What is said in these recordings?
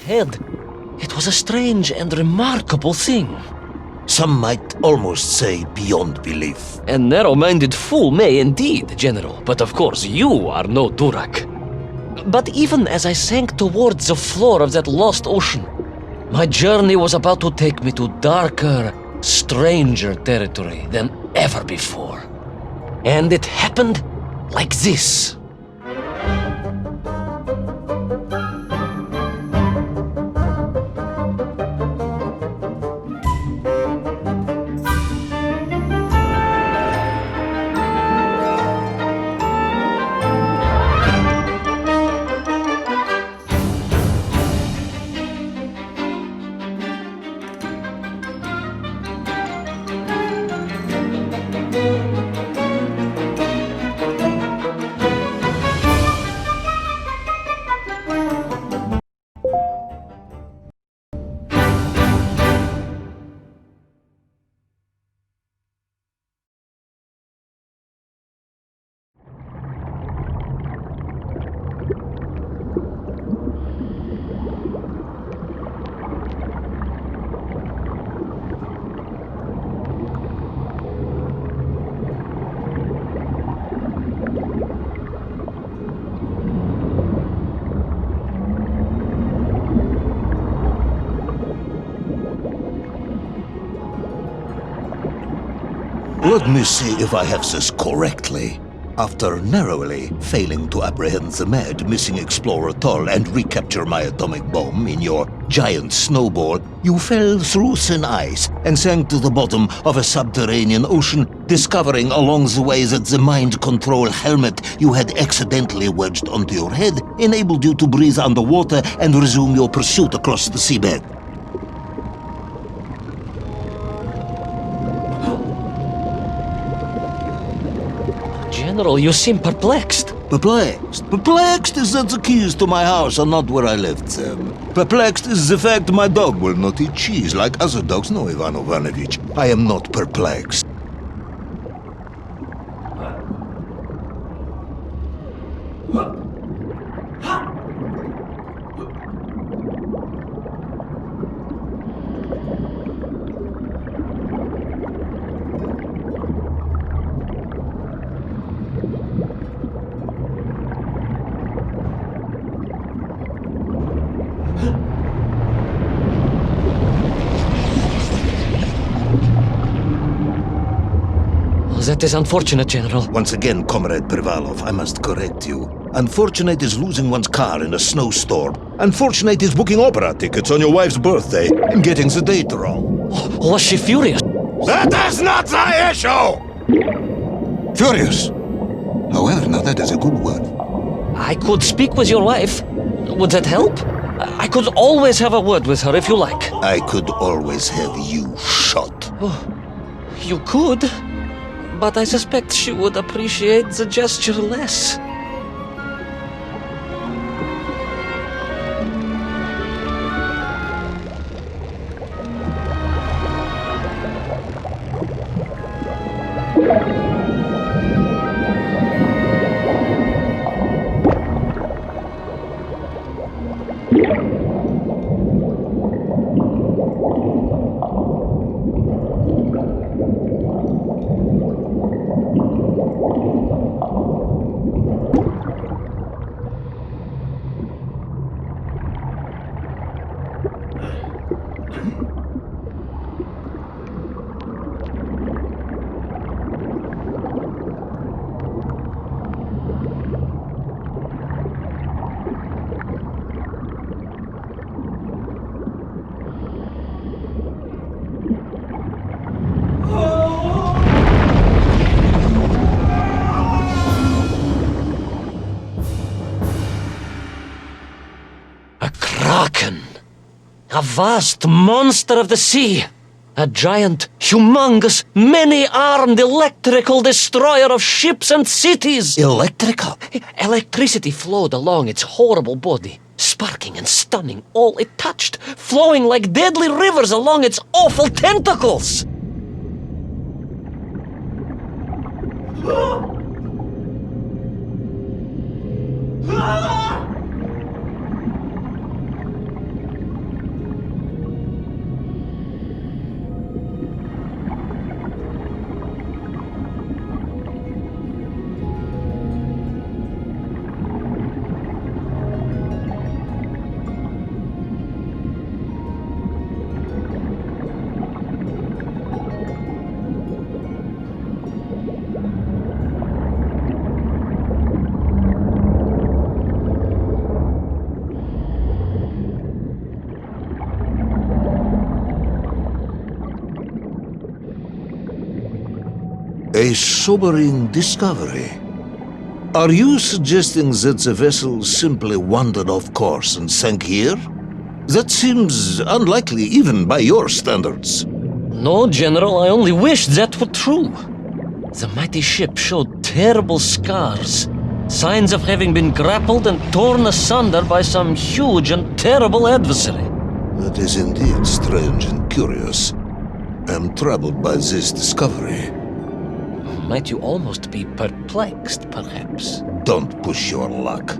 head. It was a strange and remarkable thing. Some might almost say beyond belief. A narrow-minded fool may indeed, General, but of course you are no Durak. But even as I sank towards the floor of that lost ocean, my journey was about to take me to darker, stranger territory than ever before. And it happened like this. Let me see if I have this correctly. After narrowly failing to apprehend the mad missing explorer Toll and recapture my atomic bomb in your giant snowball, you fell through thin ice and sank to the bottom of a subterranean ocean, discovering along the way that the mind control helmet you had accidentally wedged onto your head enabled you to breathe underwater and resume your pursuit across the seabed. General, you seem perplexed. Perplexed? Perplexed is that the keys to my house are not where I left them. Perplexed is the fact my dog will not eat cheese like other dogs. No, Ivan Ivanovich, I am not perplexed. That is unfortunate, General. Once again, Comrade Privalov, I must correct you. Unfortunate is losing one's car in a snowstorm. Unfortunate is booking opera tickets on your wife's birthday and getting the date wrong. Was she furious? That is not the issue! Furious. However, now that is a good word. I could speak with your wife. Would that help? I could always have a word with her if you like. I could always have you shot. Oh, you could, but I suspect she would appreciate the gesture less. A vast monster of the sea. A giant, humongous, many-armed electrical destroyer of ships and cities. Electrical? Electricity flowed along its horrible body, sparking and stunning all it touched, flowing like deadly rivers along its awful tentacles. sobering discovery. Are you suggesting that the vessel simply wandered off course and sank here? That seems unlikely even by your standards. No, General, I only wished that were true. The mighty ship showed terrible scars, signs of having been grappled and torn asunder by some huge and terrible adversary. That is indeed strange and curious. I am troubled by this discovery. Might you almost be perplexed, perhaps? Don't push your luck.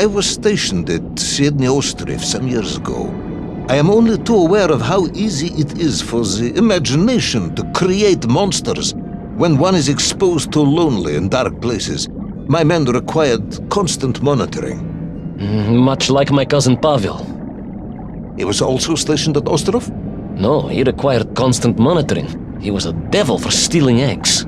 I was stationed at Sydney Ostrov some years ago. I am only too aware of how easy it is for the imagination to create monsters when one is exposed to lonely and dark places. My men required constant monitoring. Much like my cousin Pavel. He was also stationed at Ostrov? No, he required constant monitoring. He was a devil for stealing eggs.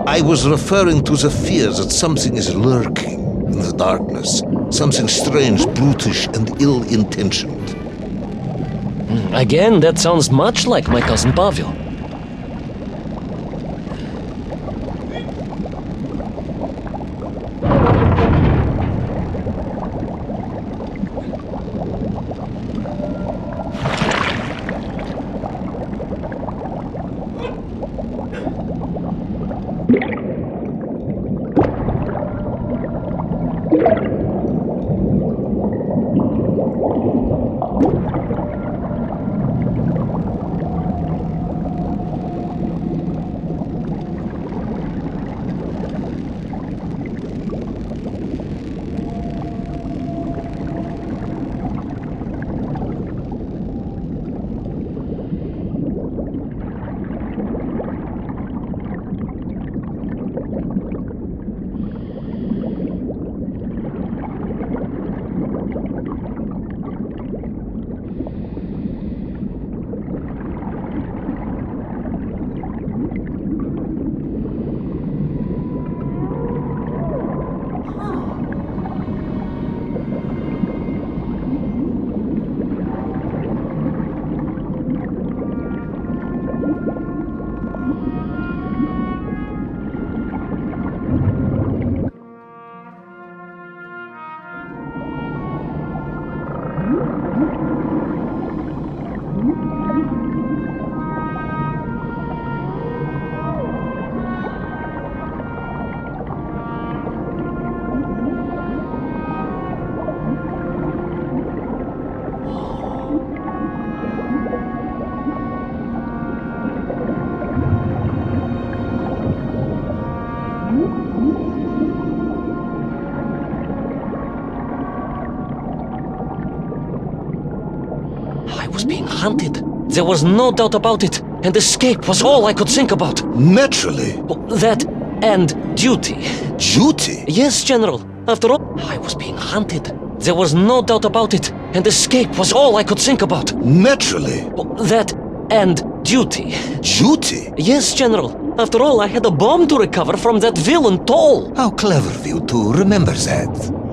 I was referring to the fear that something is lurking in the darkness. Something strange, brutish, and ill-intentioned. Again, that sounds much like my cousin Pavel. hunted. There was no doubt about it, and escape was all I could think about. Naturally. That and duty. Duty? Yes, General. After all, I was being hunted. There was no doubt about it, and escape was all I could think about. Naturally. That and duty. Duty? Yes, General. After all, I had a bomb to recover from that villain Toll. How clever of you to remember that.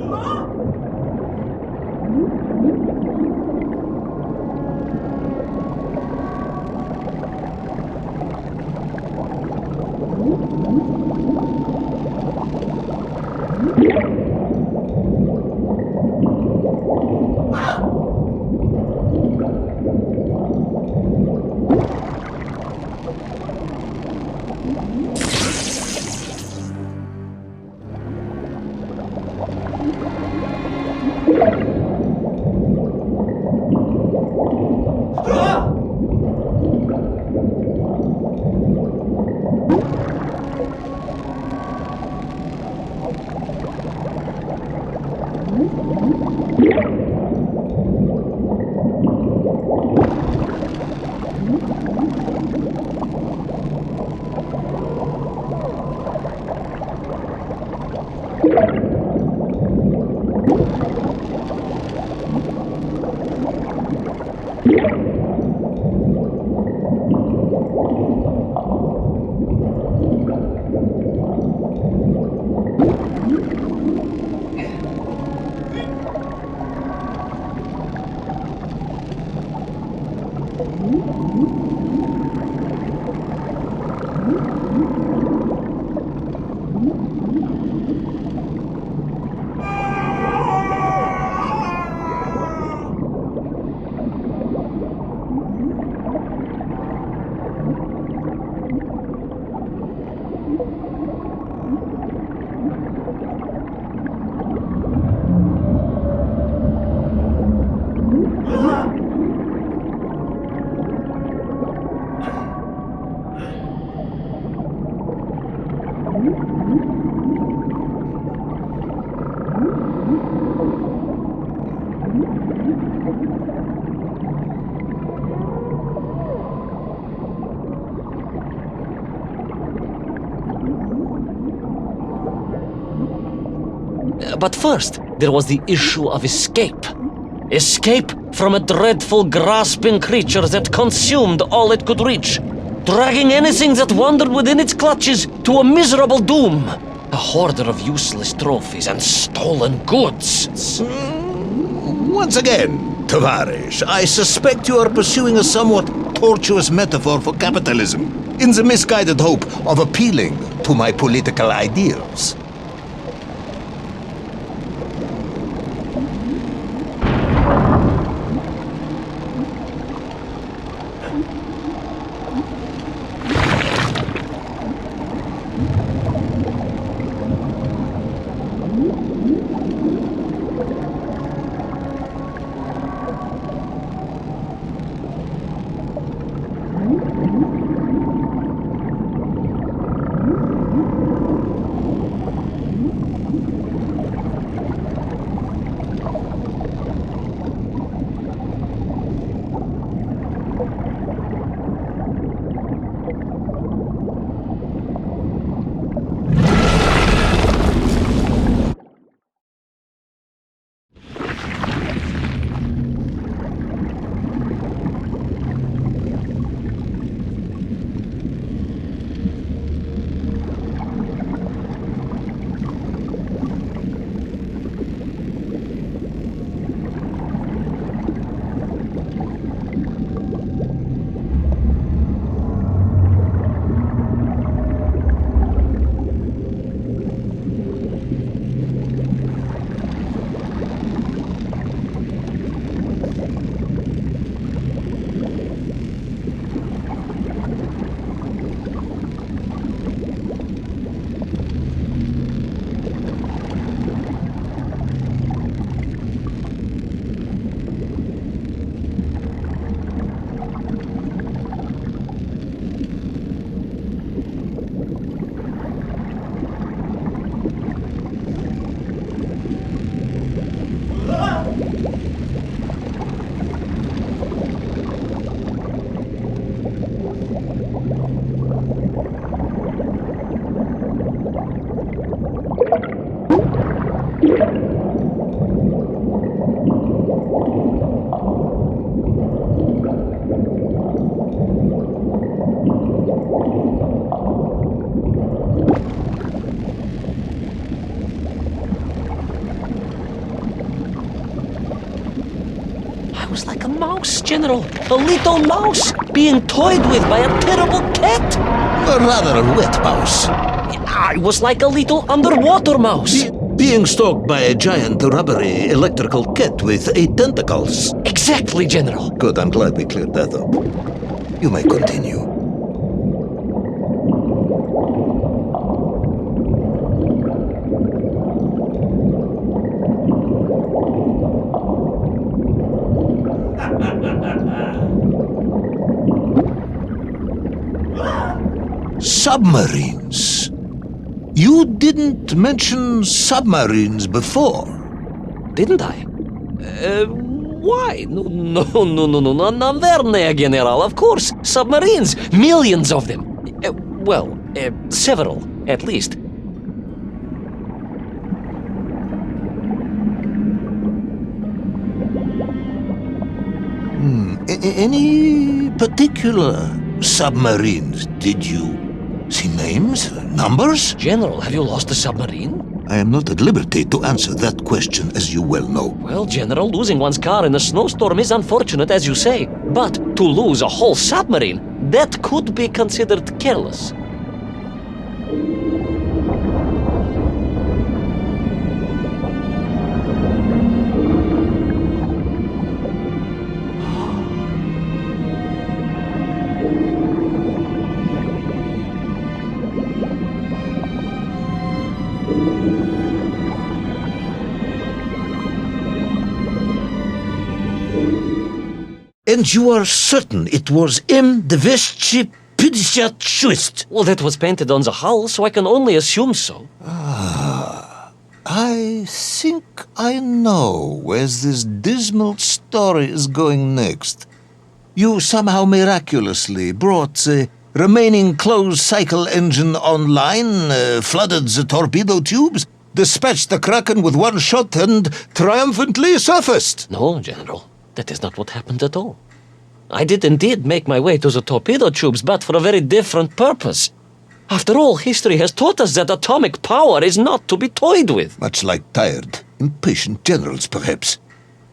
But first, there was the issue of escape. Escape from a dreadful, grasping creature that consumed all it could reach, dragging anything that wandered within its clutches to a miserable doom. A hoarder of useless trophies and stolen goods. Once again, Tavarish, I suspect you are pursuing a somewhat tortuous metaphor for capitalism, in the misguided hope of appealing to my political ideals. I was like a mouse, General. A little mouse being toyed with by a terrible cat. A rather wet mouse. I was like a little underwater mouse. Being stalked by a giant rubbery electrical cat with 8 tentacles. Exactly, General. Good, I'm glad we cleared that up. You may continue. Submarines. You didn't mention submarines before. Didn't I? Why? No, Navernia, General, of course. Submarines. Millions of them. Several, at least. Any particular submarines? Did you see names? Numbers? General, have you lost a submarine? I am not at liberty to answer that question, as you well know. Well, General, losing one's car in a snowstorm is unfortunate, as you say. But to lose a whole submarine, that could be considered careless. And you are certain it was M. Deveschi Pidishat. Well, that was painted on the hull, so I can only assume so. I think I know where this dismal story is going next. You somehow miraculously brought the remaining closed cycle engine online, flooded the torpedo tubes, dispatched the Kraken with one shot, and triumphantly surfaced. No, General, that is not what happened at all. I did indeed make my way to the torpedo tubes, but for a very different purpose. After all, history has taught us that atomic power is not to be toyed with. Much like tired, impatient generals, perhaps.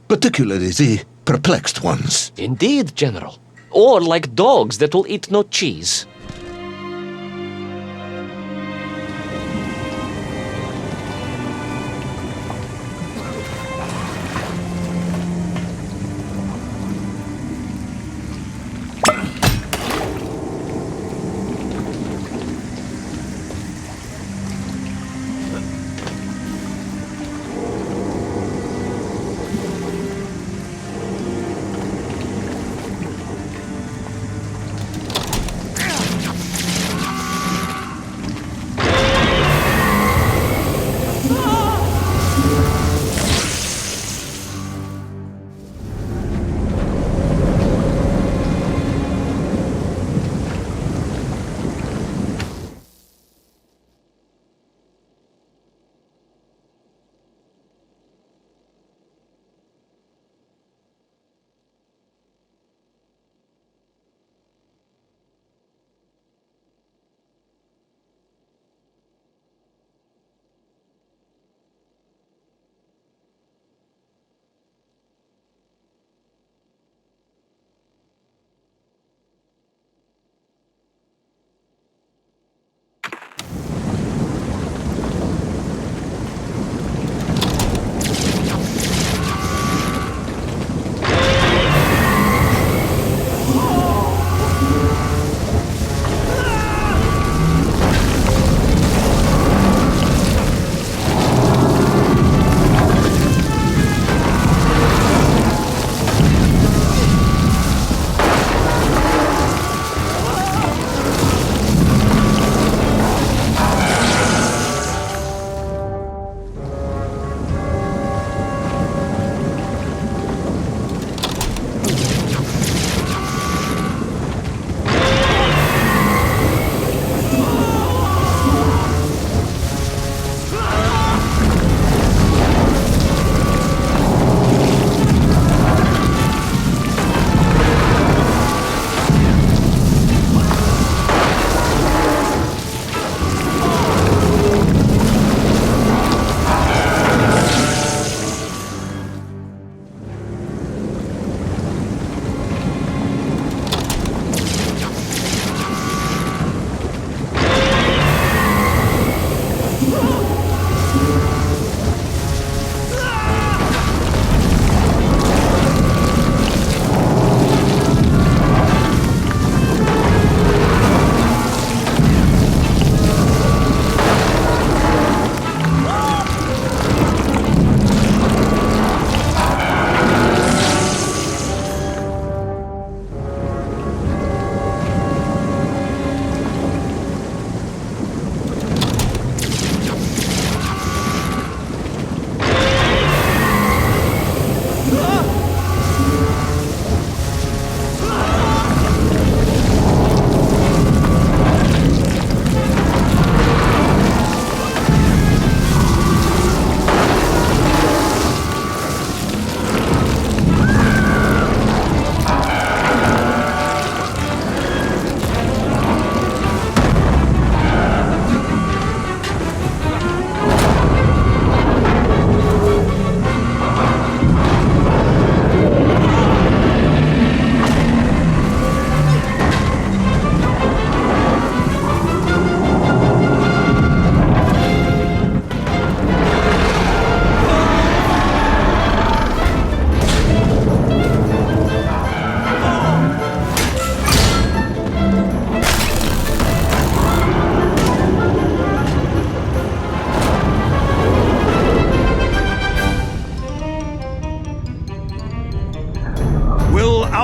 Particularly the perplexed ones. Indeed, General. Or like dogs that will eat no cheese.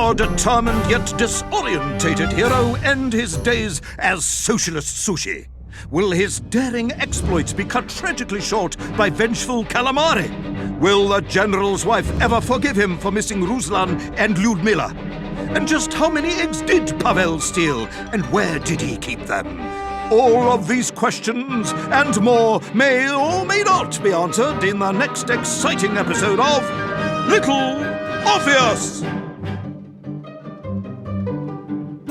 our determined yet disorientated hero end his days as socialist sushi? Will his daring exploits be cut tragically short by vengeful calamari? Will the general's wife ever forgive him for missing Ruslan and Lyudmila? And just how many eggs did Pavel steal, and where did he keep them? All of these questions and more may or may not be answered in the next exciting episode of Little Orpheus!